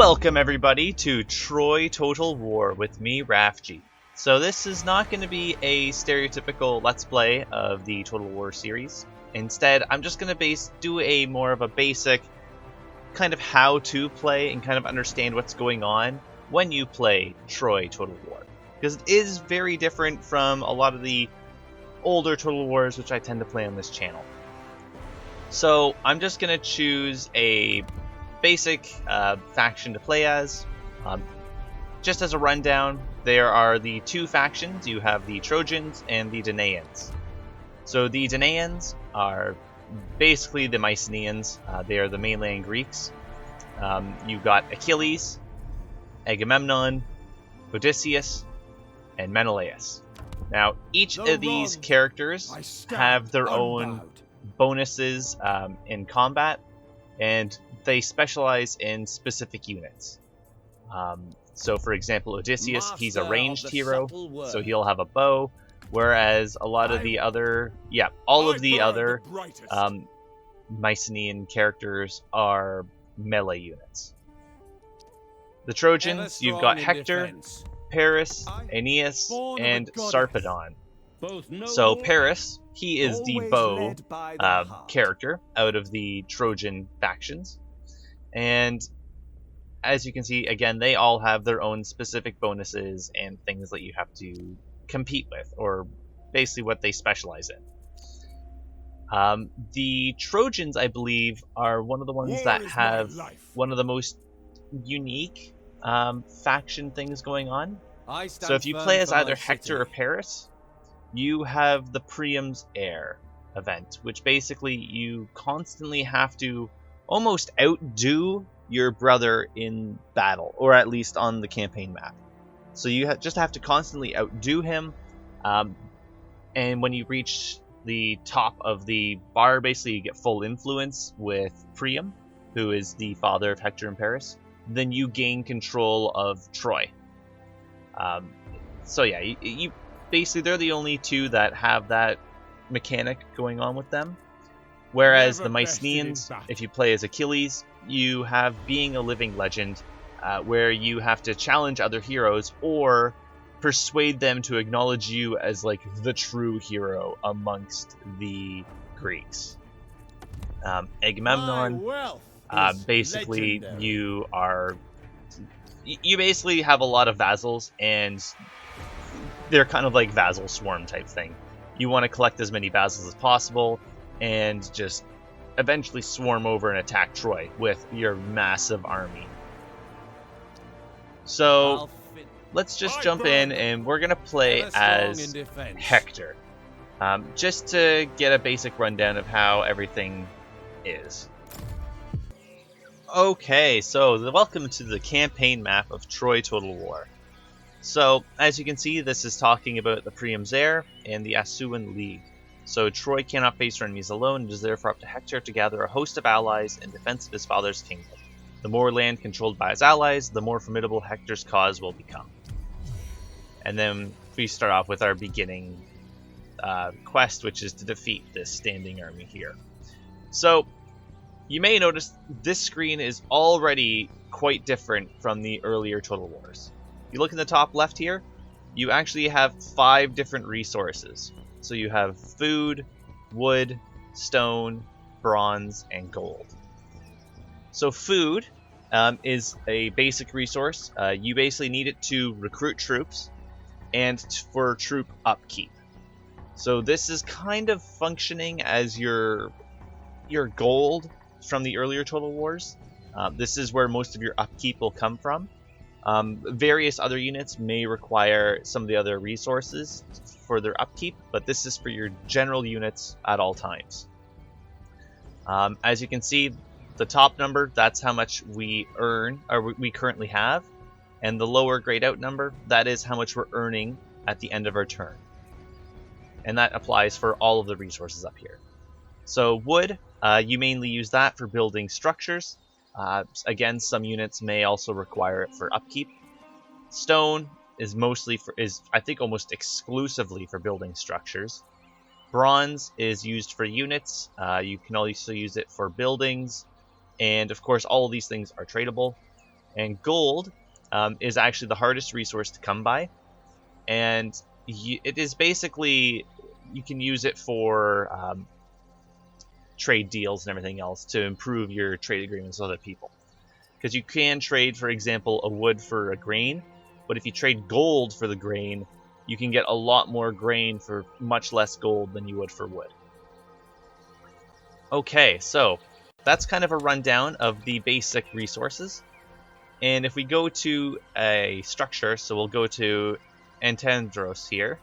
Welcome everybody to Troy Total War with me, Rafg. So this is not going to be a stereotypical Let's Play of the Total War series. Instead, I'm just going to do a more of a basic kind of how to play and kind of understand what's going on when you play Troy Total War. Because it is very different from a lot of the older Total Wars which I tend to play on this channel. So I'm just going to choose a basic faction to play as. Just as a rundown, there are the two factions. You have the Trojans and the Danaans. So the Danaans are basically the Mycenaeans. They are the mainland Greeks. You've got Achilles, Agamemnon, Odysseus, and Menelaus. Now, each of these characters have their own bonuses in combat, and they specialize in specific units. So for example, Odysseus, he's a ranged hero, so he'll have a bow, whereas a lot of the other, all of the other Mycenaean characters are melee units. The Trojans, you've got Hector, Paris, Aeneas, and Sarpedon. So Paris, he is the bow character out of the Trojan factions. And as you can see, again, they all have their own specific bonuses and things that you have to compete with, or basically what they specialize in. The Trojans, I believe, are one of the ones that have one of the most unique faction things going on. So if you play as either Hector or Paris, you have the Priam's Heir event, which basically you constantly have to almost outdo your brother in battle, or at least on the campaign map. So you just have to constantly outdo him, and when you reach the top of the bar, basically you get full influence with Priam, who is the father of Hector and Paris. Then you gain control of Troy. So yeah, you basically, they're the only two that have that mechanic going on with them. Whereas the Mycenaeans, if you play as Achilles, you have being a living legend, where you have to challenge other heroes or persuade them to acknowledge you as like the true hero amongst the Greeks. Agamemnon, basically you basically have a lot of vassals, and they're kind of like vassal swarm type thing. You want to collect as many vassals as possible and just eventually swarm over and attack Troy with your massive army. So let's just jump in, and we're going to play as Hector, just to get a basic rundown of how everything is. Okay, so welcome to the campaign map of Troy Total War. So, as you can see, this is talking about the Priam's Heir and the Asuan League. So Troy cannot face her enemies alone. It is therefore up to Hector to gather a host of allies in defense of his father's kingdom. The more land controlled by his allies, the more formidable Hector's cause will become. And then we start off with our beginning quest, which is to defeat this standing army here. So you may notice this screen is already quite different from the earlier Total Wars. You look in the top left here, you actually have 5 different resources. So you have food, wood, stone, bronze, and gold. So food is a basic resource. You basically need it to recruit troops and for troop upkeep. So this is kind of functioning as your gold from the earlier Total Wars. This is where most of your upkeep will come from. Various other units may require some of the other resources for their upkeep, but this is for your general units at all times. As you can see, the top number, that's how much we earn, or we currently have, and the lower grayed out number, that is how much we're earning at the end of our turn. And that applies for all of the resources up here. So wood, you mainly use that for building structures. Again, some units may also require it for upkeep. Stone is I think almost exclusively for building structures. Bronze is used for units. You can also use it for buildings, and of course all of these things are tradable. And gold is actually the hardest resource to come by, and it is basically, you can use it for trade deals and everything else to improve your trade agreements with other people. Because you can trade, for example, a wood for a grain, but if you trade gold for the grain, you can get a lot more grain for much less gold than you would for wood. Okay, so that's kind of a rundown of the basic resources. And if we go to a structure, so we'll go to Antandros here,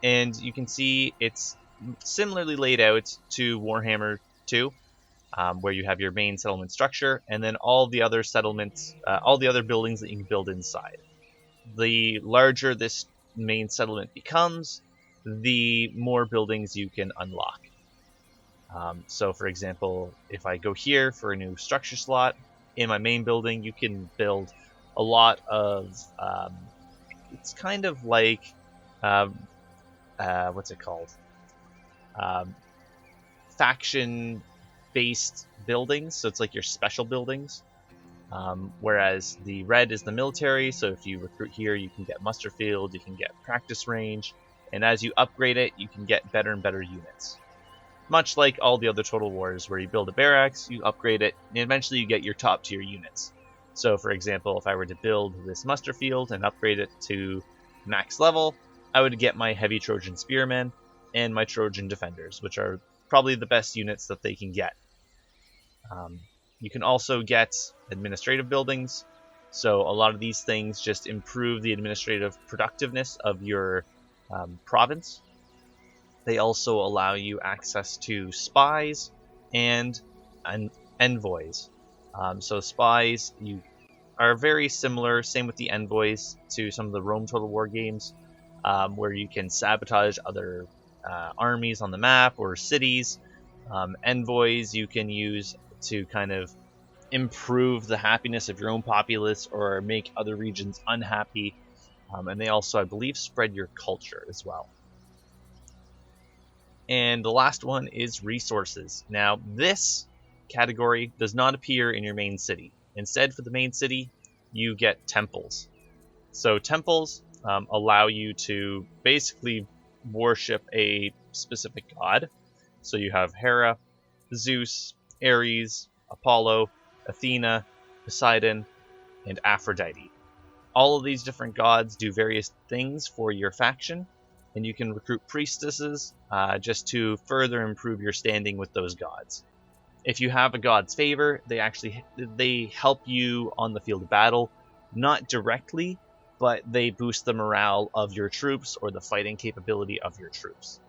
and you can see it's similarly laid out to Warhammer 2, where you have your main settlement structure, and then all the other settlements, all the other buildings that you can build inside. The larger this main settlement becomes, the more buildings you can unlock. So for example, if I go here for a new structure slot, in my main building, you can build a lot of, it's kind of like, what's it called? Faction-based buildings, so it's like your special buildings. Whereas the red is the military, so if you recruit here, you can get muster field, you can get practice range, and as you upgrade it, you can get better and better units. Much like all the other Total Wars, where you build a barracks, you upgrade it, and eventually you get your top tier units. So for example, if I were to build this muster field and upgrade it to max level, I would get my heavy Trojan spearmen and my Trojan defenders, which are probably the best units that they can get. You can also get administrative buildings, so a lot of these things just improve the administrative productiveness of your province. They also allow you access to spies and envoys. So spies are very similar, same with the envoys, to some of the Rome Total War games, where you can sabotage other armies on the map or cities. Envoys you can use to kind of improve the happiness of your own populace or make other regions unhappy. And they also, I believe, spread your culture as well. And the last one is resources. Now, this category does not appear in your main city. Instead, for the main city, you get temples. So temples allow you to basically worship a specific god. So you have Hera, Zeus, Ares, Apollo, Athena, Poseidon, and Aphrodite. All of these different gods do various things for your faction, and you can recruit priestesses just to further improve your standing with those gods. If you have a god's favor, they help you on the field of battle, not directly, but they boost the morale of your troops or the fighting capability of your troops.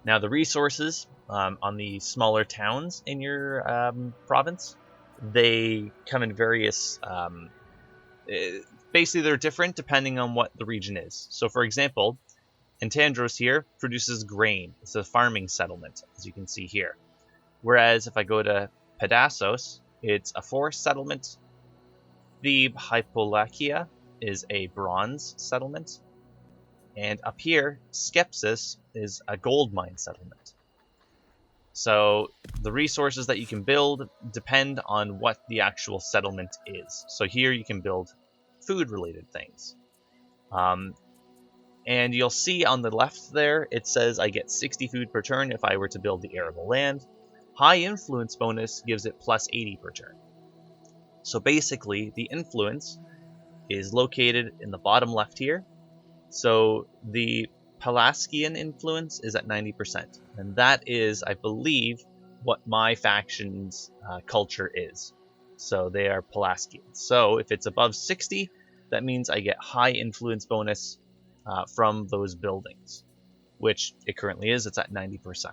Now, the resources on the smaller towns in your province, they come in various. Basically, they're different depending on what the region is. So, for example, Antandros here produces grain. It's a farming settlement, as you can see here. Whereas if I go to Pedassos, it's a forest settlement. The Hypolakia is a bronze settlement. And up here, Skepsis is a gold mine settlement. So the resources that you can build depend on what the actual settlement is. So here you can build food-related things. And you'll see on the left there, it says I get 60 food per turn if I were to build the arable land. High influence bonus gives it plus 80 per turn. So basically, the influence is located in the bottom left here. So the Pelasgian influence is at 90%. And that is, I believe, what my faction's culture is. So they are Pelasgians. So if it's above 60, that means I get high influence bonus from those buildings, which it currently is. It's at 90%.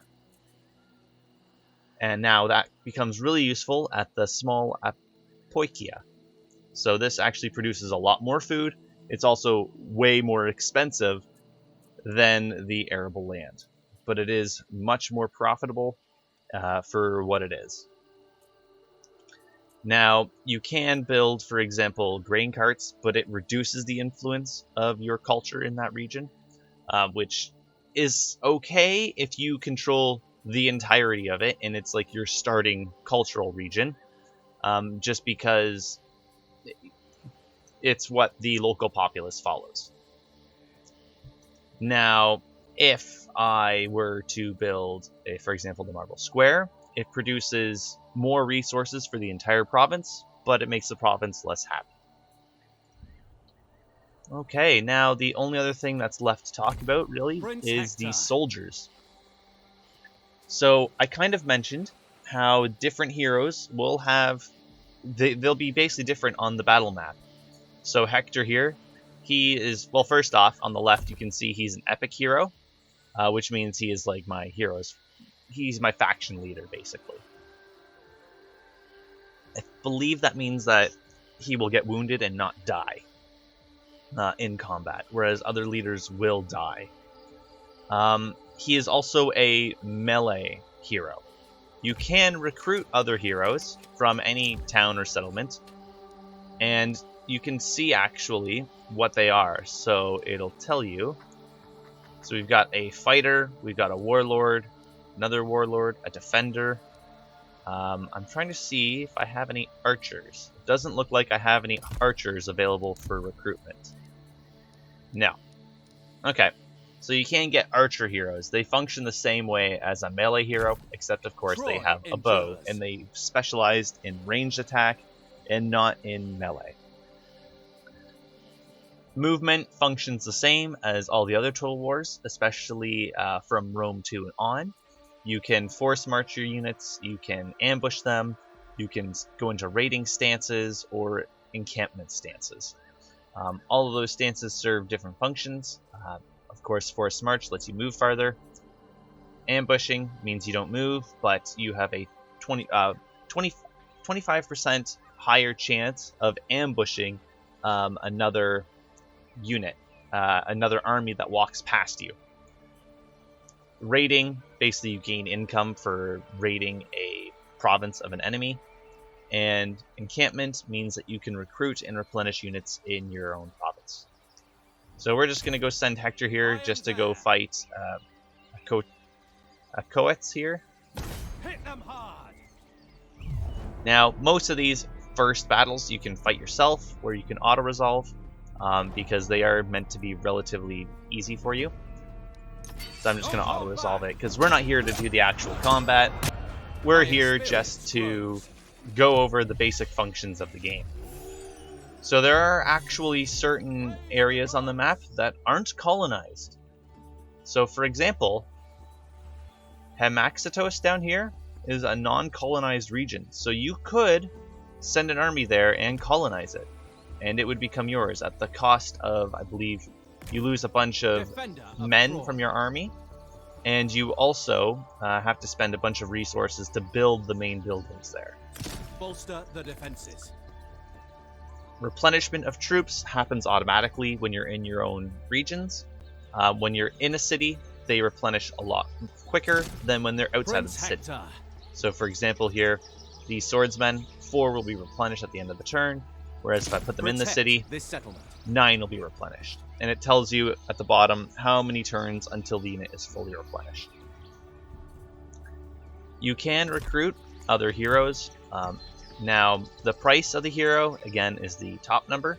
And now that becomes really useful at the small Apoikia. So this actually produces a lot more food. It's also way more expensive than the arable land, but it is much more profitable for what it is. Now, you can build, for example, grain carts, but it reduces the influence of your culture in that region, which is okay if you control the entirety of it, and it's like your starting cultural region. just because it's what the local populace follows. Now, if I were to build, for example, the Marble Square, it produces more resources for the entire province, but it makes the province less happy. Okay, now the only other thing that's left to talk about, really, is the soldiers. So I kind of mentioned how different heroes will have... They'll be basically different on the battle map. So Hector here, he is... Well, first off, on the left, you can see he's an epic hero, which means he is like my heroes. He's my faction leader, basically. I believe that means that he will get wounded and not die in combat, whereas other leaders will die. He is also a melee hero. You can recruit other heroes from any town or settlement, and you can see actually what they are. So it'll tell you. So we've got a fighter, we've got a warlord, another warlord, a defender. I'm trying to see if I have any archers. It doesn't look like I have any archers available for recruitment. No. Okay. So you can get archer heroes. They function the same way as a melee hero, except of course they have a bow, and they specialized in ranged attack and not in melee. Movement functions the same as all the other Total Wars, especially from Rome 2 and on. You can force march your units, you can ambush them, you can go into raiding stances or encampment stances. All of those stances serve different functions. Of course, force march lets you move farther. Ambushing means you don't move, but you have a 25% higher chance of ambushing another unit, another army that walks past you. Raiding, basically you gain income for raiding a province of an enemy. And encampment means that you can recruit and replenish units in your own province. So we're just going to go send Hector here just to go fight a Coets here. Hit them hard. Now, most of these first battles you can fight yourself, or you can auto-resolve, because they are meant to be relatively easy for you. So I'm just going to auto-resolve it, because we're not here to do the actual combat. We're here just to go over the basic functions of the game. So there are actually certain areas on the map that aren't colonized. So for example, Hamaxitos down here is a non-colonized region. So you could send an army there and colonize it, and it would become yours at the cost of, I believe, you lose a bunch of men from your army, and you also have to spend a bunch of resources to build the main buildings there. Bolster the defenses. Replenishment of troops happens automatically when you're in your own regions. When you're in a city, they replenish a lot quicker than when they're outside of the city. So for example here, the swordsmen, 4 will be replenished at the end of the turn, whereas if I put them in the city, 9 will be replenished. And it tells you at the bottom how many turns until the unit is fully replenished. You can recruit other heroes. Now, the price of the hero, again, is the top number,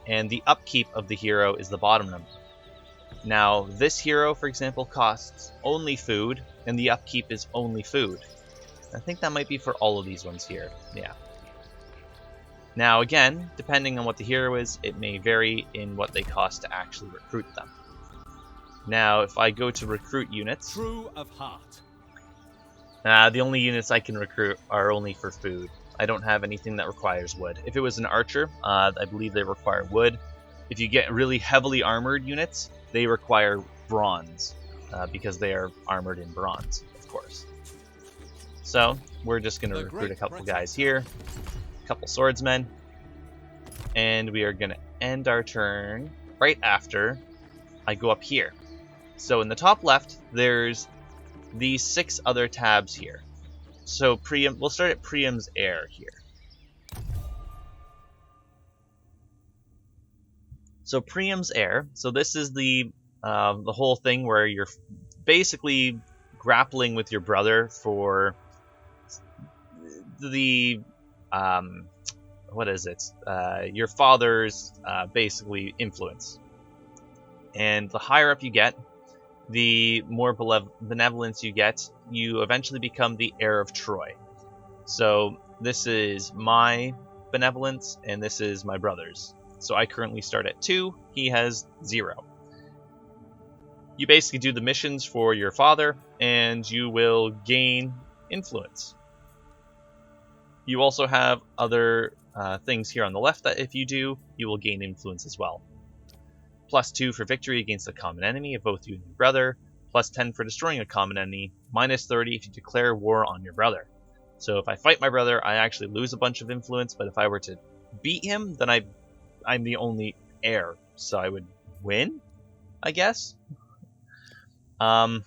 and the upkeep of the hero is the bottom number. Now, this hero, for example, costs only food, and the upkeep is only food. I think that might be for all of these ones here, yeah. Now, again, depending on what the hero is, it may vary in what they cost to actually recruit them. Now, if I go to recruit units, True of heart. the only units I can recruit are only for food. I don't have anything that requires wood. If it was an archer, I believe they require wood. If you get really heavily armored units, they require bronze, because they are armored in bronze, of course. So, we're just going to recruit a couple guys here, a couple swordsmen, and we are going to end our turn right after I go up here. So in the top left, there's these 6 other tabs here. So we'll start at Priam's Heir here. So Priam's Heir. So this is the whole thing where you're basically grappling with your brother for the what is it? Your father's basically influence. And the higher up you get, the more benevolence you get, you eventually become the heir of Troy. So this is my benevolence, and this is my brother's. So I currently start at 2, he has 0. You basically do the missions for your father, and you will gain influence. You also have other things here on the left that if you do, you will gain influence as well. +2 for victory against a common enemy of both you and your brother, +10 for destroying a common enemy, -30 if you declare war on your brother. So if I fight my brother, I actually lose a bunch of influence, but if I were to beat him, then I'm the only heir, so I would win, I guess. I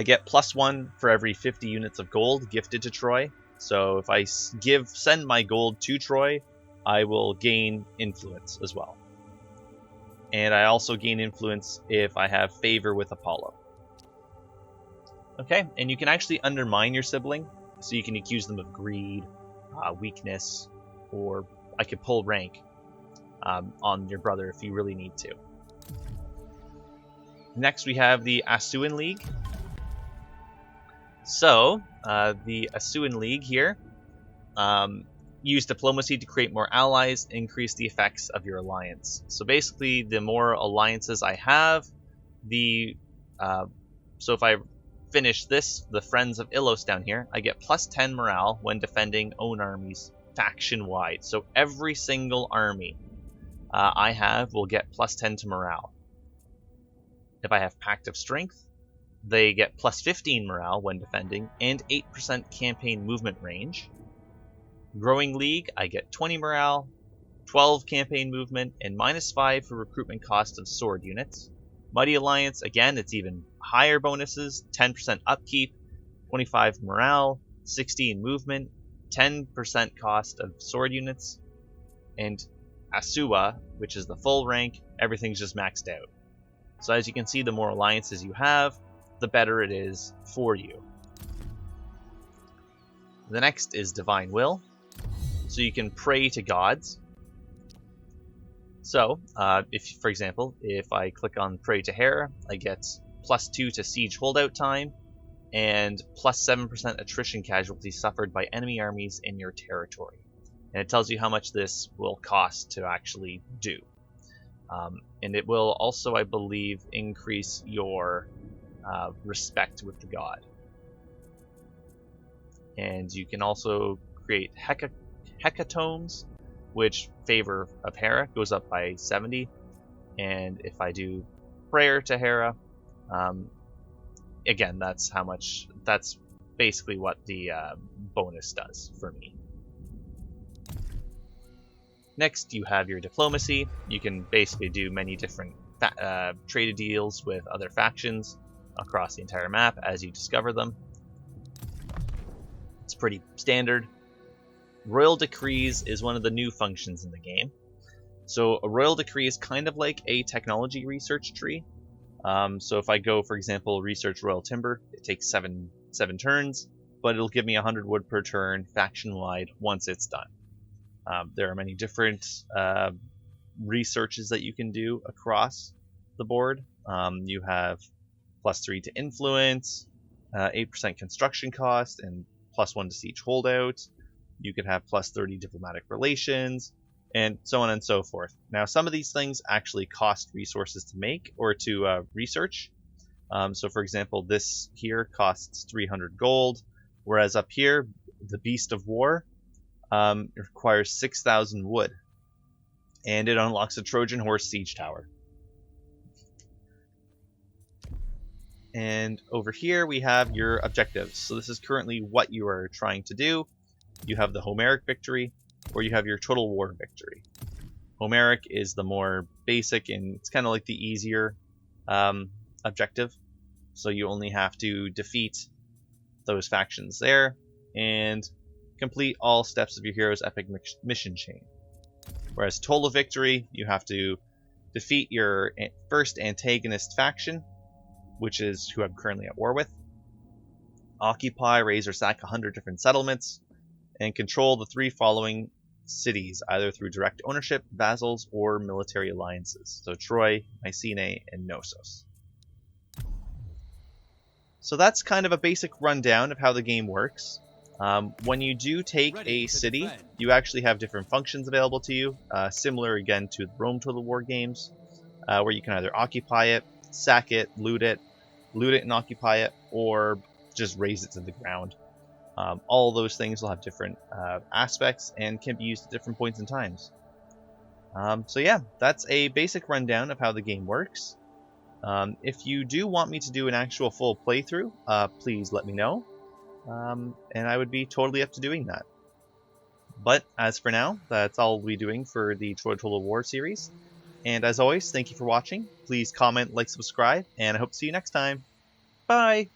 get +1 for every 50 units of gold gifted to Troy. So if I send my gold to Troy, I will gain influence as well. And I also gain influence if I have favor with Apollo. Okay, and you can actually undermine your sibling, so you can accuse them of greed, weakness, or I could pull rank on your brother if you really need to. Next we have the Asuan League. So, the Asuan League here, use diplomacy to create more allies, increase the effects of your alliance. So basically, the more alliances I have, so if I finish this, the Friends of Ilos down here, I get +10 morale when defending own armies faction-wide. So every single army I have will get +10 to morale. If I have Pact of Strength, they get +15 morale when defending, and 8% campaign movement range. Growing League, I get 20 morale, 12 campaign movement, and -5 for recruitment cost of sword units. Mighty Alliance, again, it's even higher bonuses, 10% upkeep, 25 morale, 16 movement, 10% cost of sword units, and Asua, which is the full rank, everything's just maxed out. So as you can see, the more alliances you have, the better it is for you. The next is Divine Will. So you can pray to gods. So, if, for example, if I click on Pray to Hera, I get +2 to siege holdout time, and +7% attrition casualties suffered by enemy armies in your territory. And it tells you how much this will cost to actually do. And it will also, I believe, increase your respect with the god. And you can also create hecatombs, which favor of Hera goes up by 70. And if I do prayer to Hera, again, that's basically what the bonus does for me. Next, you have your diplomacy. You can basically do many different trade deals with other factions across the entire map as you discover them. It's pretty standard. Royal Decrees is one of the new functions in the game. So a Royal Decree is kind of like a technology research tree. So if I go, for example, research Royal Timber, it takes seven turns, but it'll give me 100 wood per turn, faction-wide, once it's done. There are many different researches that you can do across the board. You have +3 to influence, 8% construction cost, and +1 to siege holdout. You could have +30 diplomatic relations, and so on and so forth. Now, some of these things actually cost resources to make or to research. So, for example, this here costs 300 gold, whereas up here, the Beast of War, it requires 6,000 wood, and it unlocks a Trojan Horse siege tower. And over here we have your objectives. So this is currently what you are trying to do. You have the Homeric victory, or you have your Total War victory. Homeric is the more basic, and it's kind of like the easier objective. So you only have to defeat those factions there, and complete all steps of your hero's epic mission chain. Whereas Total Victory, you have to defeat your first antagonist faction, which is who I'm currently at war with. Occupy, raise, or sack 100 different settlements. and control the 3 following cities, either through direct ownership, vassals, or military alliances. So Troy, Mycenae, and Knossos. So that's kind of a basic rundown of how the game works. When you do take a city, you actually have different functions available to you, similar again to the Rome Total War games, where you can either occupy it, sack it, loot it and occupy it, or just raze it to the ground. All of those things will have different aspects and can be used at different points in times. So yeah, that's a basic rundown of how the game works. If you do want me to do an actual full playthrough, please let me know, and I would be totally up to doing that. But as for now, that's all we'll be doing for the Troy Total War series. And as always, thank you for watching. Please comment, like, subscribe, and I hope to see you next time. Bye!